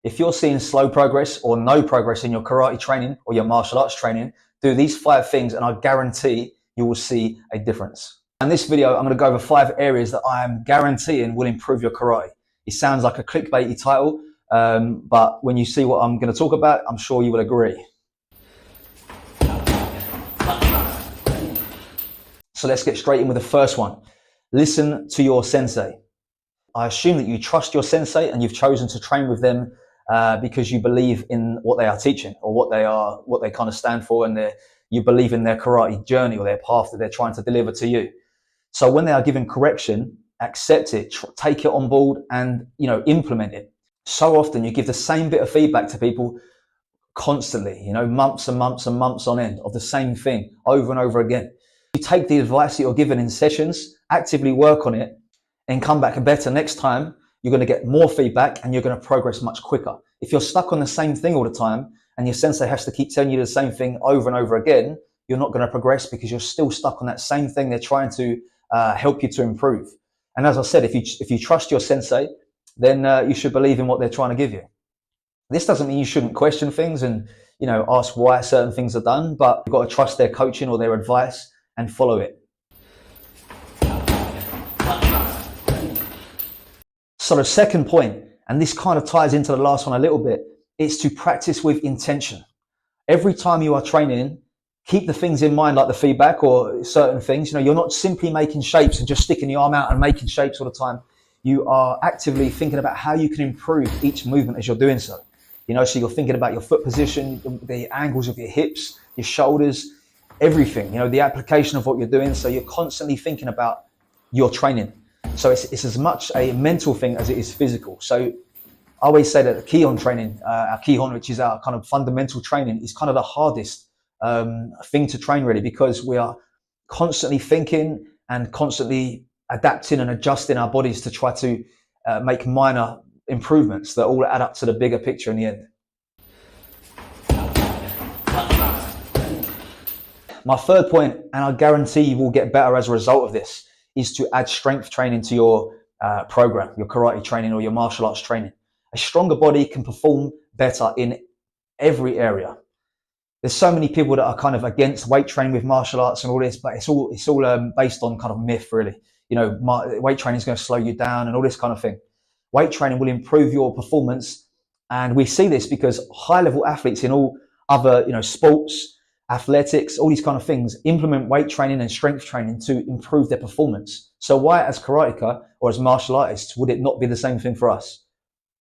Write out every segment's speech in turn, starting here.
If you're seeing slow progress or no progress in your karate training or your martial arts training, do these 5 things and I guarantee you will see a difference. In this video, I'm going to go over 5 areas that I am guaranteeing will improve your karate. It sounds like a clickbaity title, but when you see what I'm going to talk about, I'm sure you will agree. So let's get straight in with the first one. Listen to your sensei. I assume that you trust your sensei and you've chosen to train with them because you believe in what they are teaching or what they kind of stand for, and you believe in their karate journey or their path that they're trying to deliver to you. So when they are giving correction, accept it, take it on board, and implement it. So often you give the same bit of feedback to people constantly, months and months and months on end of the same thing over and over again. You take the advice that you're given in sessions, actively work on it, and come back better next time. You're going to get more feedback and you're going to progress much quicker. If you're stuck on the same thing all the time and your sensei has to keep telling you the same thing over and over again, you're not going to progress because you're still stuck on that same thing they're trying to help you to improve. And as I said, if you trust your sensei, then you should believe in what they're trying to give you. This doesn't mean you shouldn't question things and ask why certain things are done, but you've got to trust their coaching or their advice and follow it. So the second point, and this kind of ties into the last one a little bit, is to practice with intention. Every time you are training, keep the things in mind, like the feedback or certain things. You're not simply making shapes and just sticking your arm out and making shapes all the time. You are actively thinking about how you can improve each movement as you're doing so. So you're thinking about your foot position, the angles of your hips, your shoulders, everything, the application of what you're doing. So you're constantly thinking about your training. So it's as much a mental thing as it is physical. So I always say that the Kihon training, our Kihon, which is our kind of fundamental training, is kind of the hardest thing to train really, because we are constantly thinking and constantly adapting and adjusting our bodies to try to make minor improvements that all add up to the bigger picture in the end. My third point, and I guarantee you will get better as a result of this, is to add strength training to your program, your karate training or your martial arts training. A stronger body can perform better in every area. There's so many people that are kind of against weight training with martial arts and all this, but it's all based on kind of myth, really. Weight training is going to slow you down and all this kind of thing. Weight training will improve your performance, and we see this because high-level athletes in all other, sports, athletics, all these kind of things, implement weight training and strength training to improve their performance. So why, as karateka or as martial artists, would it not be the same thing for us?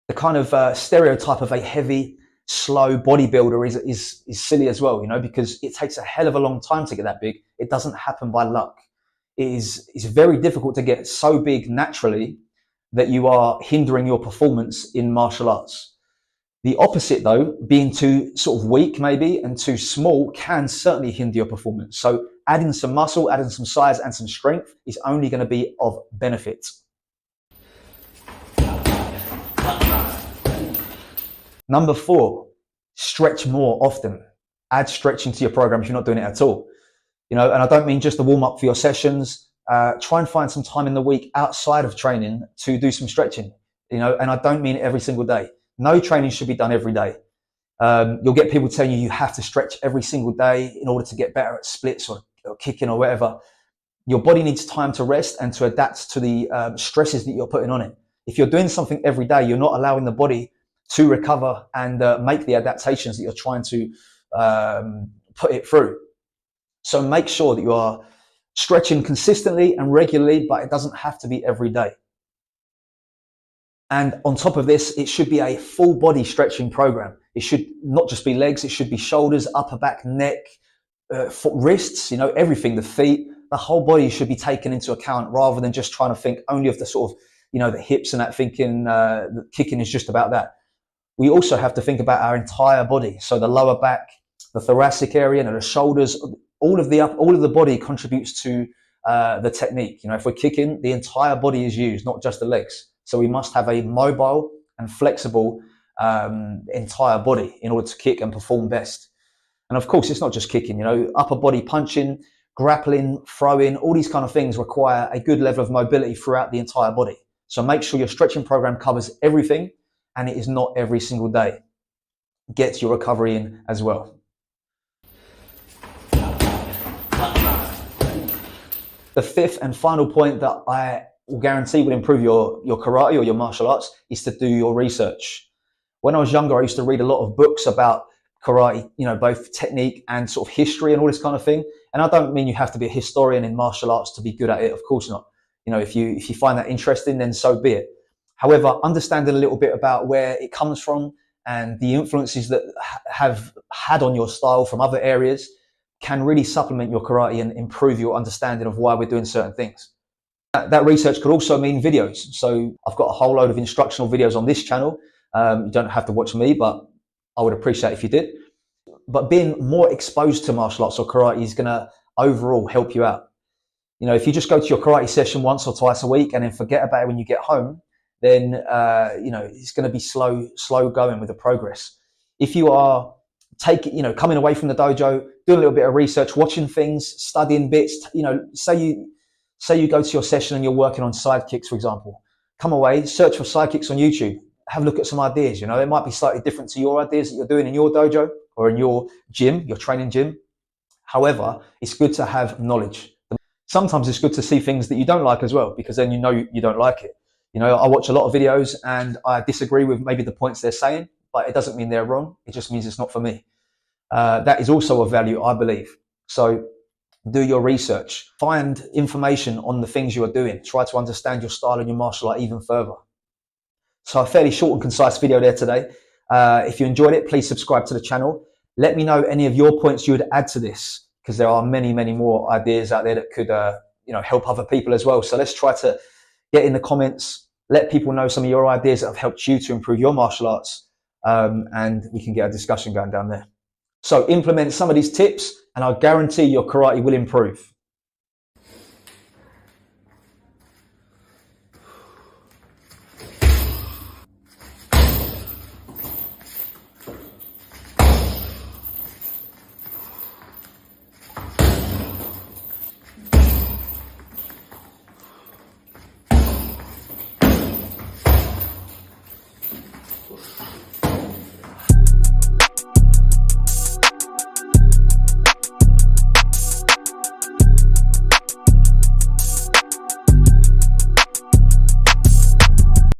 The kind of stereotype of a heavy, slow bodybuilder is silly as well, because it takes a hell of a long time to get that big. It doesn't happen by luck. It's very difficult to get so big naturally that you are hindering your performance in martial arts. The opposite, though, being too sort of weak maybe and too small, can certainly hinder your performance. So adding some muscle, adding some size and some strength is only going to be of benefit. Number 4, stretch more often. Add stretching to your program if you're not doing it at all. And I don't mean just the warm up for your sessions. Try and find some time in the week outside of training to do some stretching, and I don't mean every single day. No training should be done every day. You'll get people telling you have to stretch every single day in order to get better at splits or kicking or whatever. Your body needs time to rest and to adapt to the stresses that you're putting on it. If you're doing something every day, you're not allowing the body to recover and make the adaptations that you're trying to put it through. So make sure that you are stretching consistently and regularly, but it doesn't have to be every day. And on top of this, it should be a full body stretching program. It should not just be legs, it should be shoulders, upper back, neck, foot, wrists, everything, the feet, the whole body should be taken into account rather than just trying to think only of the sort of, the hips and that, thinking the kicking is just about that. We also have to think about our entire body. So the lower back, the thoracic area and the shoulders, all of the body contributes to the technique. If we're kicking, the entire body is used, not just the legs. So we must have a mobile and flexible entire body in order to kick and perform best. And of course, it's not just kicking, upper body punching, grappling, throwing, all these kind of things require a good level of mobility throughout the entire body. So make sure your stretching program covers everything and it is not every single day. Get your recovery in as well. The fifth and final point that I will guarantee will improve your karate or your martial arts is to do your research. When I was younger, I used to read a lot of books about karate, both technique and sort of history and all this kind of thing. And I don't mean you have to be a historian in martial arts to be good at it. Of course not. If you find that interesting, then so be it. However, understanding a little bit about where it comes from and the influences that have had on your style from other areas can really supplement your karate and improve your understanding of why we're doing certain things. That research could also mean videos. So I've got a whole load of instructional videos on this channel. You don't have to watch me, but I would appreciate if you did. But being more exposed to martial arts or karate is going to overall help you out. If you just go to your karate session once or twice a week and then forget about it when you get home, then it's going to be slow going with the progress. If you are coming away from the dojo, doing a little bit of research, watching things, studying bits, say you go to your session and you're working on side kicks, for example, come away, search for side kicks on YouTube, have a look at some ideas. It might be slightly different to your ideas that you're doing in your dojo or in your gym, your training gym. However, it's good to have knowledge. Sometimes it's good to see things that you don't like as well, because then you don't like it. I watch a lot of videos and I disagree with maybe the points they're saying, but it doesn't mean they're wrong. It just means it's not for me. That is also a value, I believe. So do your research, find information on the things you are doing, try to understand your style and your martial art even further. So a fairly short and concise video there today. If you enjoyed it, please subscribe to the channel. Let me know any of your points you would add to this, because there are many, many more ideas out there that could help other people as well. So let's try to get in the comments, let people know some of your ideas that have helped you to improve your martial arts, and we can get a discussion going down there. So implement some of these tips and I'll guarantee your karate will improve.